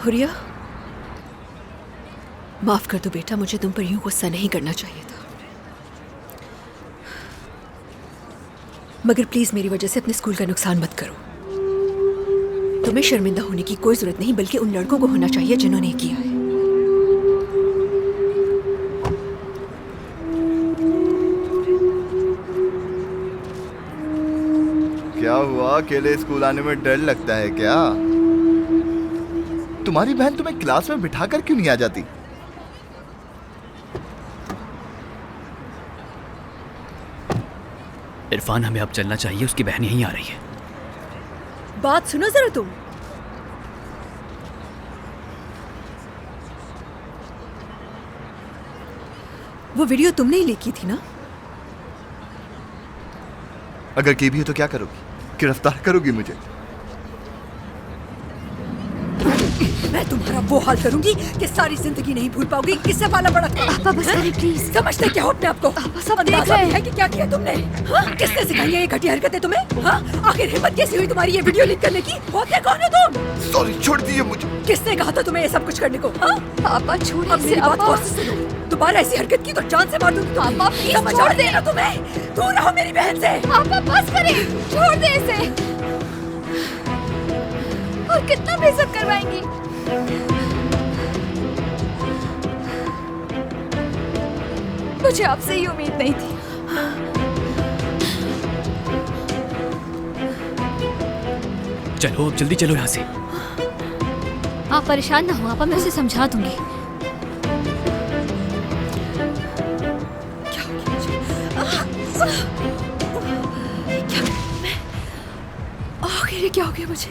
हुरिया, माफ कर दो बेटा, मुझे तुम पर यूं गुस्सा नहीं करना चाहिए था। मगर प्लीज मेरी वजह से अपने स्कूल का नुकसान मत करो। तुम्हें शर्मिंदा होने की कोई जरूरत नहीं, बल्कि उन लड़कों को होना चाहिए जिन्होंने ये किया है। क्या हुआ? अकेले स्कूल आने में डर लगता है क्या? तुम्हारी बहन तुम्हें क्लास में बिठाकर क्यों नहीं आ जाती? इरफान, हमें अब चलना चाहिए, उसकी बहन यहीं आ रही है। बात सुनो जरा तुम। वो वीडियो तुमने ही लीक की थी ना? अगर की भी हो तो क्या करोगी? गिरफ्तार करोगी मुझे? मैं तुम्हारा वो हाल करूंगी कि सारी जिंदगी नहीं भूल पाओगी किससे पाला पड़ा था। पापा बस करिए प्लीज। समझते क्या हो अपने आप को? पापा सब देख रहे हैं कि क्या किया तुमने? हाँ? किसने सिखाई है ये घटिया हरकतें तुम्हें? हाँ? आखिर हिम्मत कैसी हुई तुम्हारी ये वीडियो लीक करने की? होते कौन हो तुम? सॉरी, छोड़ दिए मुझे। किसने कहा था तुम्हें ये सब कुछ करने को? हाँ? पापा छोड़िए अब मेरी इसे। बात पापा गौर से सुनो। दोबारा ऐसी हरकत की तो जान से मार दूंगी। पापा प्लीज समझ छोड़ आ दे। रही है ना तुम्हें? दूर रहो मेरी बहन से। पापा बस करें, छोड़ दे इसे। और कितना बेइज्जत करवाएंगी? मुझे आपसे ही उम्मीद नहीं थी। चलो अब जल्दी चलो यहाँ से। आप परेशान ना हो पापा, मैं उसे समझा दूंगी। आखिर ये क्या हो गया मुझे?